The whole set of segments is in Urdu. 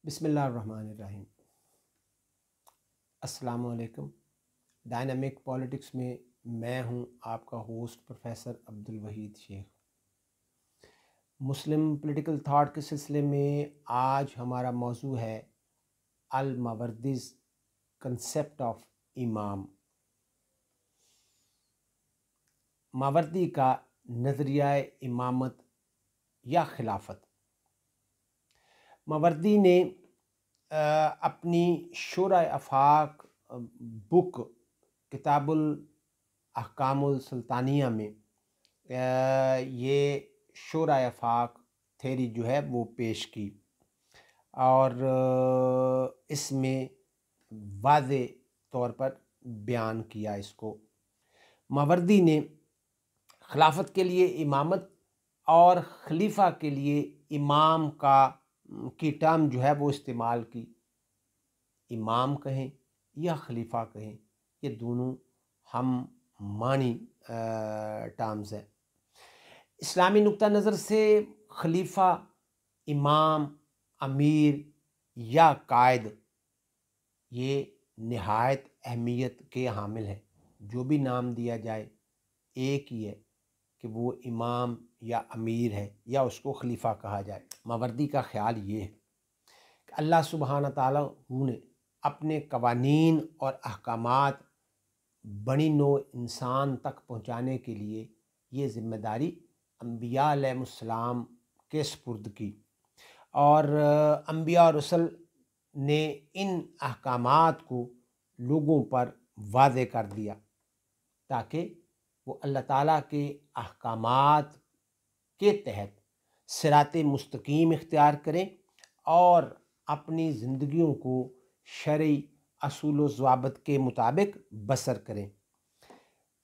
بسم اللہ الرحمن الرحیم۔ السلام علیکم۔ ڈائنامک پولیٹکس میں میں ہوں آپ کا ہوسٹ پروفیسر عبدالوحید شیخ۔ مسلم پولیٹیکل تھاٹ کے سلسلے میں آج ہمارا موضوع ہے الماوردیز کنسیپٹ آف امام۔ ماوردی کا نظریہ امامت یا خلافت۔ ماوردی نے اپنی شورۂ آفاق بک کتاب الاحکام السلطانیہ میں یہ شورۂ آفاق تھیری جو ہے وہ پیش کی اور اس میں واضح طور پر بیان کیا اس کو۔ ماوردی نے خلافت کے لیے امامت اور خلیفہ کے لیے امام کی ٹرم جو ہے وہ استعمال کی۔ امام کہیں یا خلیفہ کہیں، یہ دونوں ہم معنی ٹرمز ہیں۔ اسلامی نقطہ نظر سے خلیفہ، امام، امیر یا قائد یہ نہایت اہمیت کے حامل ہیں۔ جو بھی نام دیا جائے ایک ہی ہے کہ وہ امام یا امیر ہے یا اس کو خلیفہ کہا جائے۔ ماوردی کا خیال یہ ہے کہ اللہ سبحانہ تعالیٰ نے اپنے قوانین اور احکامات بنی نوع انسان تک پہنچانے کے لیے یہ ذمہ داری انبیاء علیہ السلام کے سپرد کی، اور انبیاء اور رسل نے ان احکامات کو لوگوں پر واضح کر دیا تاکہ وہ اللہ تعالیٰ کے احکامات کے تحت صراط مستقیم اختیار کریں اور اپنی زندگیوں کو شرعی اصول و ضوابط کے مطابق بسر کریں۔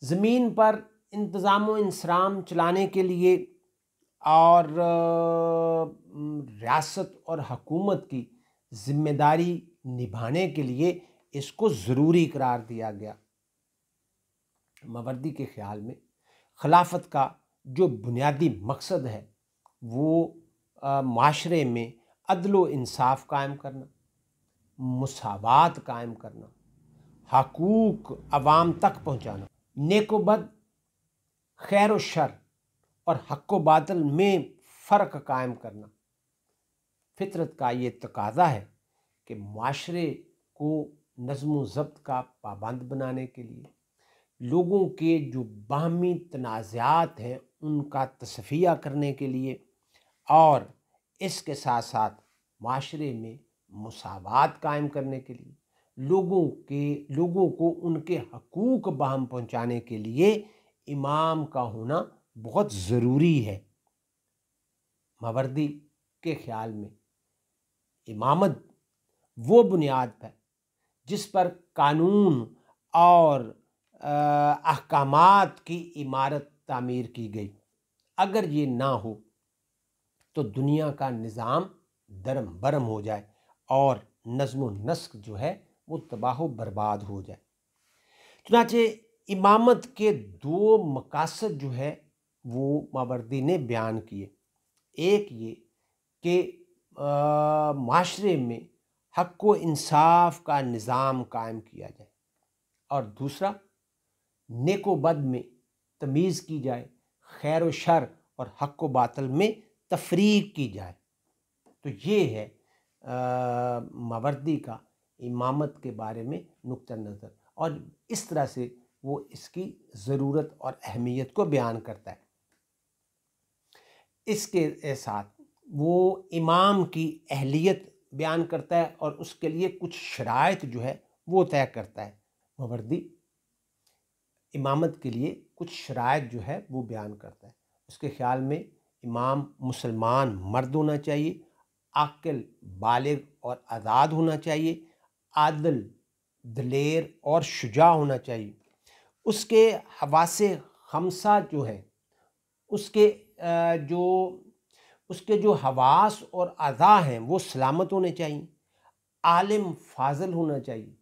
زمین پر انتظام و انصرام چلانے کے لیے اور ریاست اور حکومت کی ذمہ داری نبھانے کے لیے اس کو ضروری قرار دیا گیا۔ ماوردی کے خیال میں خلافت کا جو بنیادی مقصد ہے وہ معاشرے میں عدل و انصاف قائم کرنا، مساوات قائم کرنا، حقوق عوام تک پہنچانا، نیک و بد، خیر و شر اور حق و باطل میں فرق قائم کرنا۔ فطرت کا یہ تقاضا ہے کہ معاشرے کو نظم و ضبط کا پابند بنانے کے لیے لوگوں کے جو باہمی تنازعات ہیں ان کا تصفیہ کرنے کے لیے اور اس کے ساتھ ساتھ معاشرے میں مساوات قائم کرنے کے لیے لوگوں کو ان کے حقوق باہم پہنچانے کے لیے امام کا ہونا بہت ضروری ہے۔ ماوردی کے خیال میں امامت وہ بنیاد ہے جس پر قانون اور احکامات کی عمارت تعمیر کی گئی۔ اگر یہ نہ ہو تو دنیا کا نظام درم برم ہو جائے اور نظم و نسق جو ہے وہ تباہ و برباد ہو جائے۔ چنانچہ امامت کے دو مقاصد جو ہے وہ ماوردی نے بیان کیے۔ ایک یہ کہ معاشرے میں حق و انصاف کا نظام قائم کیا جائے، اور دوسرا نیک و بد میں تمیز کی جائے، خیر و شر اور حق و باطل میں تفریق کی جائے۔ تو یہ ہے ماوردی کا امامت کے بارے میں نقطہ نظر، اور اس طرح سے وہ اس کی ضرورت اور اہمیت کو بیان کرتا ہے۔ اس کے ساتھ وہ امام کی اہلیت بیان کرتا ہے اور اس کے لیے کچھ شرائط جو ہے وہ طے کرتا ہے۔ ماوردی امامت کے لیے کچھ شرائط جو ہے وہ بیان کرتا ہے۔ اس کے خیال میں امام مسلمان مرد ہونا چاہیے، عاقل، بالغ اور آزاد ہونا چاہیے، عادل، دلیر اور شجاع ہونا چاہیے۔ اس کے حواس خمسہ جو ہیں، اس کے جو حواس اور اعضاء ہیں وہ سلامت ہونے چاہیے، عالم فاضل ہونا چاہیے،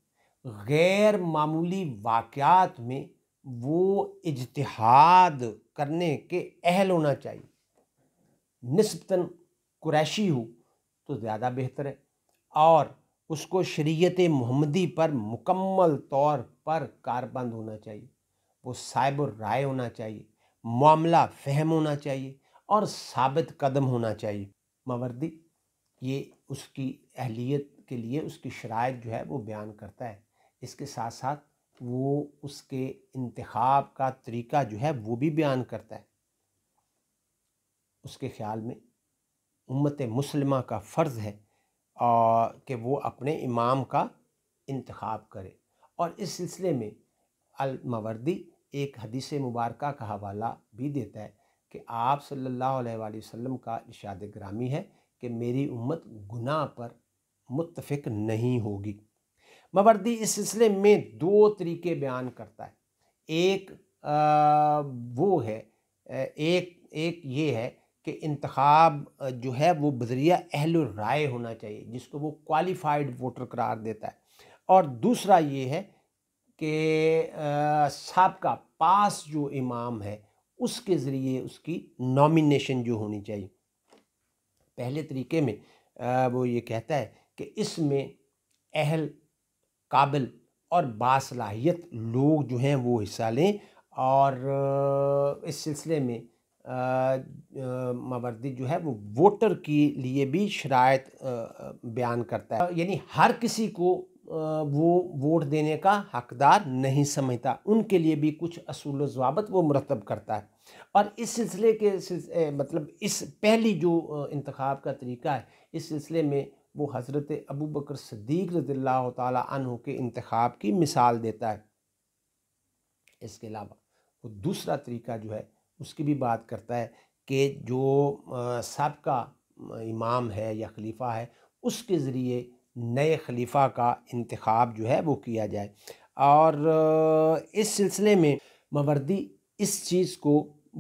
غیر معمولی واقعات میں وہ اجتہاد کرنے کے اہل ہونا چاہیے، نسبتاً قریشی ہو تو زیادہ بہتر ہے، اور اس کو شریعت محمدی پر مکمل طور پر کاربند ہونا چاہیے، وہ صاحب الرائے ہونا چاہیے، معاملہ فہم ہونا چاہیے اور ثابت قدم ہونا چاہیے۔ ماوردی یہ اس کی اہلیت کے لیے اس کی شرائط جو ہے وہ بیان کرتا ہے، اس کے ساتھ ساتھ وہ اس کے انتخاب کا طریقہ جو ہے وہ بھی بیان کرتا ہے۔ اس کے خیال میں امت مسلمہ کا فرض ہے کہ وہ اپنے امام کا انتخاب کرے، اور اس سلسلے میں الماوردی ایک حدیث مبارکہ کا حوالہ بھی دیتا ہے کہ آپ صلی اللہ علیہ وآلہ وسلم کا ارشاد گرامی ہے کہ میری امت گناہ پر متفق نہیں ہوگی۔ ماوردی اس سلسلے میں دو طریقے بیان کرتا ہے، ایک وہ ہے ایک یہ ہے کہ انتخاب جو ہے وہ بذریعہ اہل الرائے ہونا چاہیے، جس کو وہ کوالیفائڈ ووٹر قرار دیتا ہے، اور دوسرا یہ ہے کہ سابقہ پاس جو امام ہے اس کے ذریعے اس کی نامینیشن جو ہونی چاہیے۔ پہلے طریقے میں وہ یہ کہتا ہے کہ اس میں اہل، قابل اور باصلاحیت لوگ جو ہیں وہ حصہ لیں، اور اس سلسلے میں ماوردی جو ہے وہ ووٹر کے لیے بھی شرائط بیان کرتا ہے، یعنی ہر کسی کو وہ ووٹ دینے کا حقدار نہیں سمجھتا، ان کے لیے بھی کچھ اصول و ضوابط وہ مرتب کرتا ہے۔ اور اس سلسلے کے مطلب اس پہلی جو انتخاب کا طریقہ ہے، اس سلسلے میں وہ حضرت ابوبکر صدیق رضی اللہ تعالیٰ عنہ کے انتخاب کی مثال دیتا ہے۔ اس کے علاوہ وہ دوسرا طریقہ جو ہے اس کی بھی بات کرتا ہے کہ جو سابقہ امام ہے یا خلیفہ ہے اس کے ذریعے نئے خلیفہ کا انتخاب جو ہے وہ کیا جائے، اور اس سلسلے میں ماوردی اس چیز کو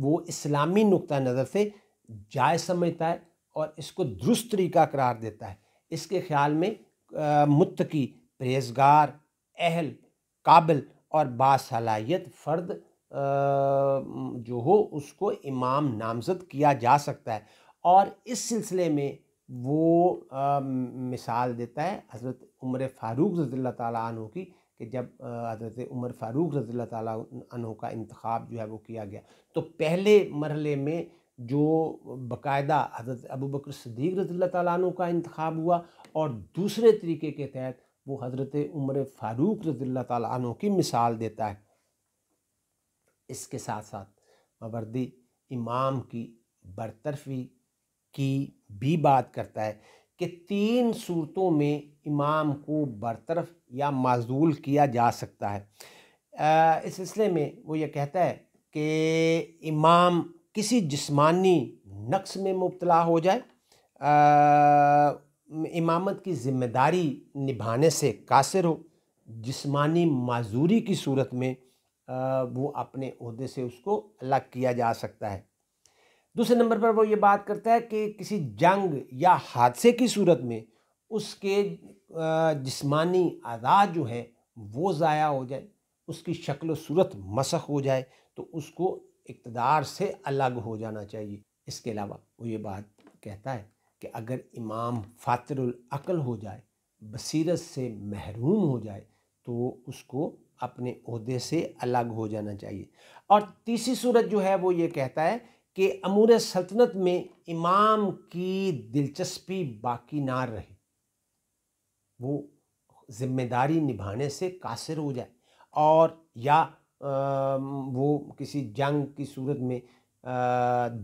وہ اسلامی نقطہ نظر سے جائز سمجھتا ہے اور اس کو درست طریقہ قرار دیتا ہے۔ اس کے خیال میں متقی، پرہیزگار، اہل، قابل اور باصلاحیت فرد جو ہو اس کو امام نامزد کیا جا سکتا ہے، اور اس سلسلے میں وہ مثال دیتا ہے حضرت عمر فاروق رضی اللہ تعالیٰ عنہ کی، کہ جب حضرت عمر فاروق رضی اللہ تعالیٰ عنہ کا انتخاب جو ہے وہ کیا گیا تو پہلے مرحلے میں جو باقاعدہ حضرت ابوبکر صدیق رضی اللہ تعالیٰ عنہ کا انتخاب ہوا، اور دوسرے طریقے کے تحت وہ حضرت عمر فاروق رضی اللہ تعالیٰ عنہ کی مثال دیتا ہے۔ اس کے ساتھ ساتھ ماوردی امام کی برطرفی کی بھی بات کرتا ہے کہ 3 صورتوں میں امام کو برطرف یا معزول کیا جا سکتا ہے۔ اس سلسلے میں وہ یہ کہتا ہے کہ امام کسی جسمانی نقص میں مبتلا ہو جائے، امامت کی ذمہ داری نبھانے سے قاصر ہو، جسمانی معذوری کی صورت میں وہ اپنے عہدے سے اس کو الگ کیا جا سکتا ہے۔ دوسرے نمبر پر وہ یہ بات کرتا ہے کہ کسی جنگ یا حادثے کی صورت میں اس کے جسمانی اعضاء جو ہیں وہ ضائع ہو جائے، اس کی شکل و صورت مسخ ہو جائے تو اس کو اقتدار سے الگ ہو جانا چاہیے۔ اس کے علاوہ وہ یہ بات کہتا ہے کہ اگر امام فاطر العقل ہو جائے، بصیرت سے محروم ہو جائے تو اس کو اپنے عہدے سے الگ ہو جانا چاہیے۔ اور تیسری صورت جو ہے وہ یہ کہتا ہے کہ امور سلطنت میں امام کی دلچسپی باقی نہ رہے، وہ ذمہ داری نبھانے سے قاصر ہو جائے، اور یا وہ کسی جنگ کی صورت میں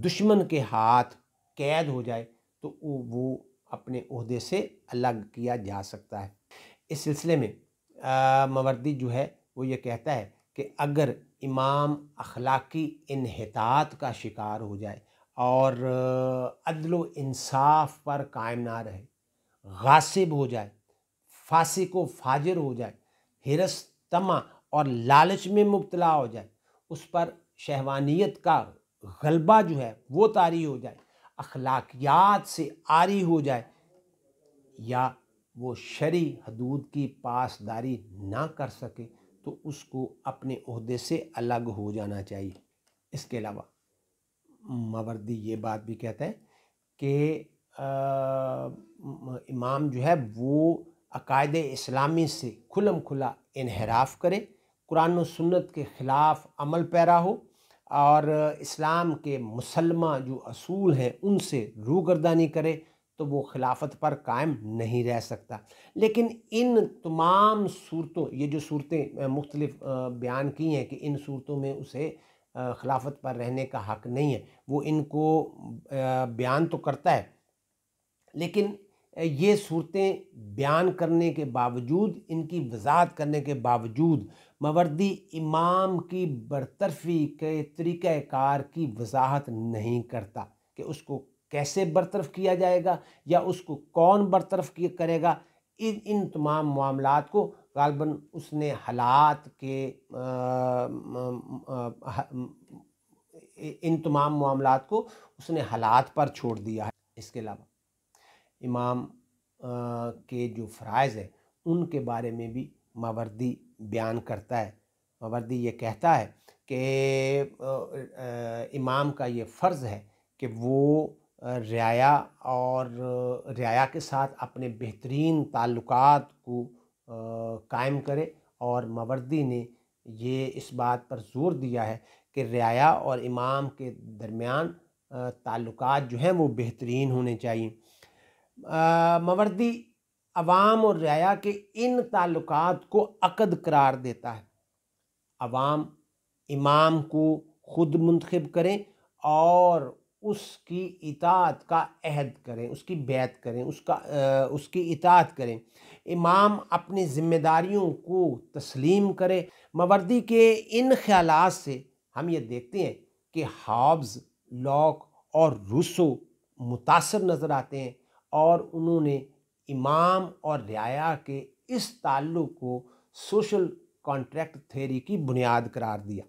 دشمن کے ہاتھ قید ہو جائے تو وہ اپنے عہدے سے الگ کیا جا سکتا ہے۔ اس سلسلے میں ماوردی جو ہے وہ یہ کہتا ہے کہ اگر امام اخلاقی انحطاط کا شکار ہو جائے اور عدل و انصاف پر قائم نہ رہے، غاصب ہو جائے، فاسق و فاجر ہو جائے، حرص، طمع اور لالچ میں مبتلا ہو جائے، اس پر شہوانیت کا غلبہ جو ہے وہ طاری ہو جائے، اخلاقیات سے عاری ہو جائے، یا وہ شرعی حدود کی پاسداری نہ کر سکے تو اس کو اپنے عہدے سے الگ ہو جانا چاہیے۔ اس کے علاوہ ماوردی یہ بات بھی کہتا ہے کہ امام جو ہے وہ عقائد اسلامی سے کھلم کھلا انحراف کرے، قرآن و سنت کے خلاف عمل پیرا ہو اور اسلام کے مسلمہ جو اصول ہیں ان سے روگردانی کرے، تو وہ خلافت پر قائم نہیں رہ سکتا۔ لیکن ان تمام صورتوں، یہ جو صورتیں مختلف بیان کی ہیں کہ ان صورتوں میں اسے خلافت پر رہنے کا حق نہیں ہے، وہ ان کو بیان تو کرتا ہے، لیکن یہ صورتیں بیان کرنے کے باوجود، ان کی وضاحت کرنے کے باوجود ماوردی امام کی برطرفی کے طریقہ کار کی وضاحت نہیں کرتا کہ اس کو کیسے برطرف کیا جائے گا یا اس کو کون برطرف کرے گا۔ ان تمام معاملات کو غالباً اس نے حالات کے ان تمام معاملات کو اس نے حالات پر چھوڑ دیا ہے۔ اس کے علاوہ امام کے جو فرائض ہیں ان کے بارے میں بھی ماوردی بیان کرتا ہے۔ ماوردی یہ کہتا ہے کہ امام کا یہ فرض ہے کہ وہ رعایا اور رعایا کے ساتھ اپنے بہترین تعلقات کو قائم کرے، اور ماوردی نے یہ اس بات پر زور دیا ہے کہ رعایا اور امام کے درمیان تعلقات جو ہیں وہ بہترین ہونے چاہیے۔ ماوردی عوام اور رعایا کے ان تعلقات کو عقد قرار دیتا ہے۔ عوام امام کو خود منتخب کریں اور اس کی اطاعت کا عہد کریں، اس کی بیعت کریں، اس کی اطاعت کریں۔ امام اپنی ذمہ داریوں کو تسلیم کرے۔ ماوردی کے ان خیالات سے ہم یہ دیکھتے ہیں کہ ہابز، لاک اور روسو متاثر نظر آتے ہیں، اور انہوں نے امام اور رعایا کے اس تعلق کو سوشل کانٹریکٹ تھیوری کی بنیاد قرار دیا۔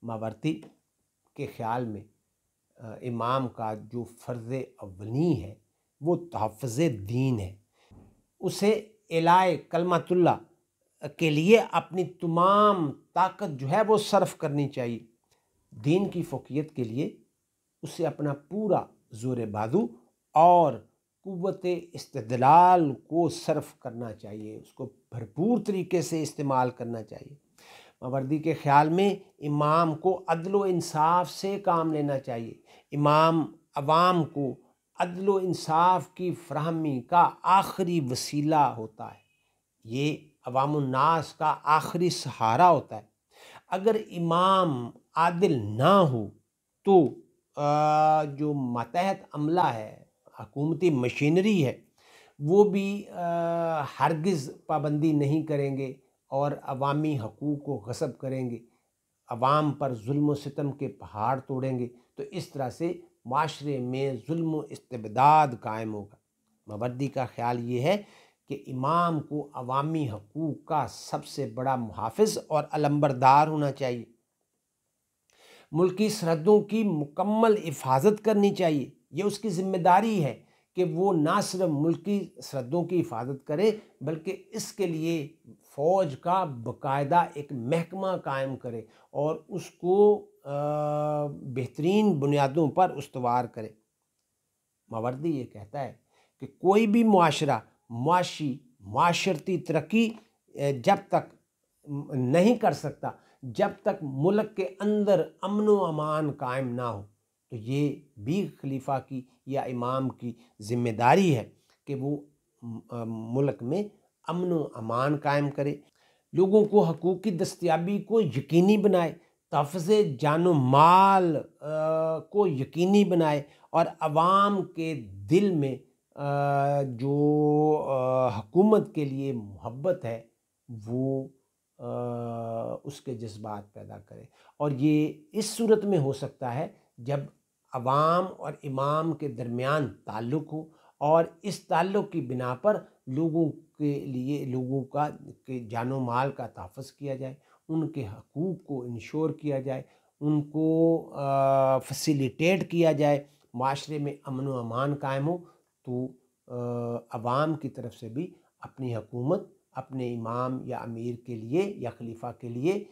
ماوردی کے خیال میں امام کا جو فرض اولین ہے وہ تحفظ دین ہے۔ اسے اعلاء کلمۃ اللہ کے لیے اپنی تمام طاقت جو ہے وہ صرف کرنی چاہیے۔ دین کی فوقیت کے لیے اسے اپنا پورا زور بازو اور قوت استدلال کو صرف کرنا چاہیے، اس کو بھرپور طریقے سے استعمال کرنا چاہیے۔ ماوردی کے خیال میں امام کو عدل و انصاف سے کام لینا چاہیے۔ امام عوام کو عدل و انصاف کی فراہمی کا آخری وسیلہ ہوتا ہے، یہ عوام الناس کا آخری سہارا ہوتا ہے۔ اگر امام عادل نہ ہو تو جو ماتحت عملہ ہے، حکومتی مشینری ہے، وہ بھی ہرگز پابندی نہیں کریں گے اور عوامی حقوق کو غصب کریں گے، عوام پر ظلم و ستم کے پہاڑ توڑیں گے، تو اس طرح سے معاشرے میں ظلم و استبداد قائم ہوگا۔ ماوردی کا خیال یہ ہے کہ امام کو عوامی حقوق کا سب سے بڑا محافظ اور علمبردار ہونا چاہیے۔ ملکی سرحدوں کی مکمل حفاظت کرنی چاہیے، یہ اس کی ذمہ داری ہے کہ وہ نہ صرف ملکی سرحدوں کی حفاظت کرے بلکہ اس کے لیے فوج کا باقاعدہ ایک محکمہ قائم کرے اور اس کو بہترین بنیادوں پر استوار کرے۔ ماوردی یہ کہتا ہے کہ کوئی بھی معاشرہ معاشرتی ترقی جب تک نہیں کر سکتا جب تک ملک کے اندر امن و امان قائم نہ ہو، تو یہ بھی خلیفہ کی یا امام کی ذمہ داری ہے کہ وہ ملک میں امن و امان قائم کرے، لوگوں کو حقوق کی دستیابی کو یقینی بنائے، تحفظ جان و مال کو یقینی بنائے، اور عوام کے دل میں جو حکومت کے لیے محبت ہے وہ اس کے جذبات پیدا کرے۔ اور یہ اس صورت میں ہو سکتا ہے جب عوام اور امام کے درمیان تعلق ہو، اور اس تعلق کی بنا پر لوگوں کے لیے کے جان و مال کا تحفظ کیا جائے، ان کے حقوق کو انشور کیا جائے، ان کو فیسیلیٹیٹ کیا جائے، معاشرے میں امن و امان قائم ہو، تو عوام کی طرف سے بھی اپنی حکومت اپنے امام یا امیر کے لیے یا خلیفہ کے لیے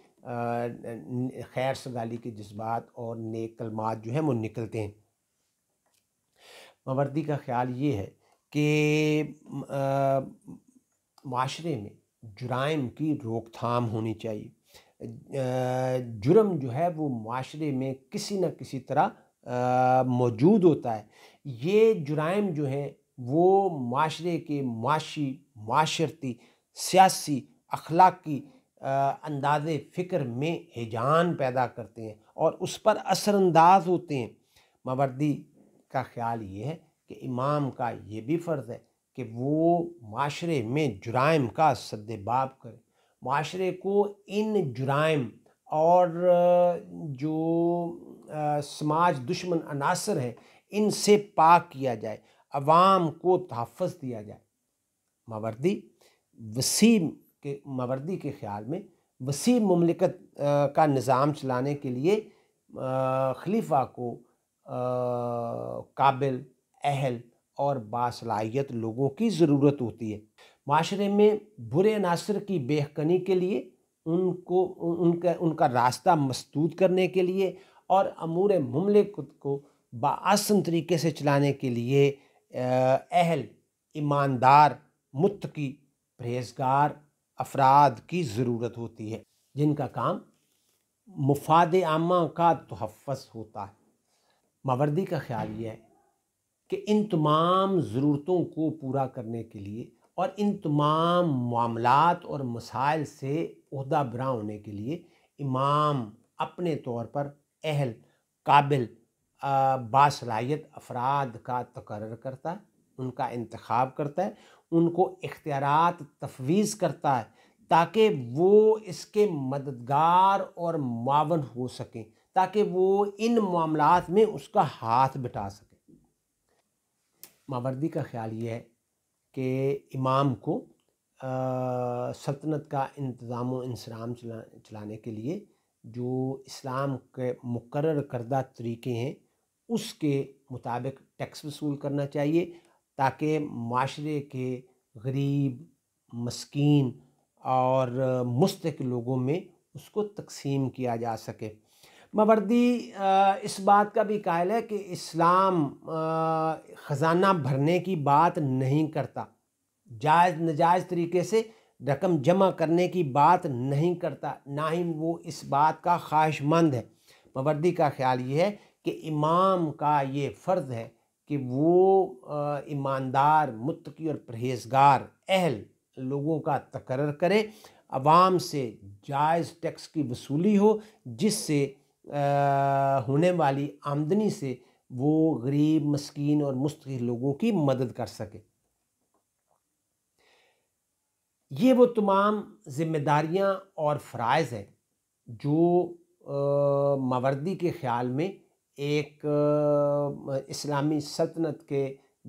خیر سگالی کے جذبات اور نیک کلمات جو ہیں وہ نکلتے ہیں۔ ماوردی کا خیال یہ ہے کہ معاشرے میں جرائم کی روک تھام ہونی چاہیے۔ جرم جو ہے وہ معاشرے میں کسی نہ کسی طرح موجود ہوتا ہے۔ یہ جرائم جو ہیں وہ معاشرے کے معاشی، معاشرتی، سیاسی، اخلاقی انداز فکر میں ہیجان پیدا کرتے ہیں اور اس پر اثر انداز ہوتے ہیں۔ ماوردی کا خیال یہ ہے کہ امام کا یہ بھی فرض ہے کہ وہ معاشرے میں جرائم کا سد باب کرے، معاشرے کو ان جرائم اور جو سماج دشمن عناصر ہیں ان سے پاک کیا جائے، عوام کو تحفظ دیا جائے۔ ماوردی کے خیال میں وسیع مملکت کا نظام چلانے کے لیے خلیفہ کو قابل، اہل اور باصلاحیت لوگوں کی ضرورت ہوتی ہے۔ معاشرے میں برے عناصر کی بے حقنی کے لیے، ان کا راستہ مسدود کرنے کے لیے اور امور مملکت کو بآسن طریقے سے چلانے کے لیے اہل، ایماندار، متقی، پرہیزگار افراد کی ضرورت ہوتی ہے جن کا کام مفاد عامہ کا تحفظ ہوتا ہے۔ ماوردی کا خیال یہ ہے کہ ان تمام ضرورتوں کو پورا کرنے کے لیے اور ان تمام معاملات اور مسائل سے عہدہ براں ہونے کے لیے امام اپنے طور پر اہل، قابل، باصلاحیت افراد کا تقرر کرتا ہے، ان کا انتخاب کرتا ہے، ان کو اختیارات تفویض کرتا ہے تاکہ وہ اس کے مددگار اور معاون ہو سکیں، تاکہ وہ ان معاملات میں اس کا ہاتھ بٹا سکیں۔ ماوردی کا خیال یہ ہے کہ امام کو سلطنت کا انتظام و انصرام چلانے کے لیے جو اسلام کے مقرر کردہ طریقے ہیں اس کے مطابق ٹیکس وصول کرنا چاہیے تاکہ معاشرے کے غریب، مسکین اور مستحق لوگوں میں اس کو تقسیم کیا جا سکے۔ ماوردی اس بات کا بھی قائل ہے کہ اسلام خزانہ بھرنے کی بات نہیں کرتا، جائز نجائز طریقے سے رقم جمع کرنے کی بات نہیں کرتا، نہ ہی وہ اس بات کا خواہش مند ہے۔ ماوردی کا خیال یہ ہے کہ امام کا یہ فرض ہے کہ وہ ایماندار، متقی اور پرہیزگار اہل لوگوں کا تقرر کرے، عوام سے جائز ٹیکس کی وصولی ہو جس سے ہونے والی آمدنی سے وہ غریب، مسکین اور مستحق لوگوں کی مدد کر سکے۔ یہ وہ تمام ذمہ داریاں اور فرائض ہیں جو ماوردی کے خیال میں ایک اسلامی سلطنت کے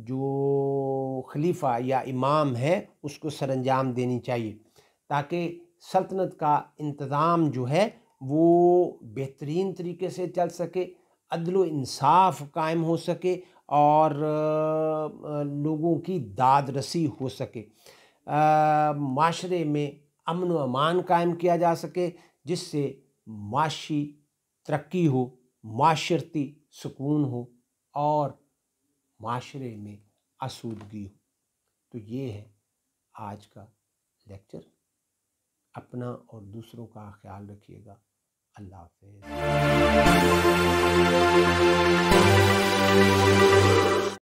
جو خلیفہ یا امام ہے اس کو سر انجام دینی چاہیے تاکہ سلطنت کا انتظام جو ہے وہ بہترین طریقے سے چل سکے، عدل و انصاف قائم ہو سکے اور لوگوں کی داد رسی ہو سکے، معاشرے میں امن و امان قائم کیا جا سکے جس سے معاشی ترقی ہو، معاشرتی سکون ہو اور معاشرے میں آسودگی ہو۔ تو یہ ہے آج کا لیکچر۔ اپنا اور دوسروں کا خیال رکھیے گا۔ اللہ حافظ۔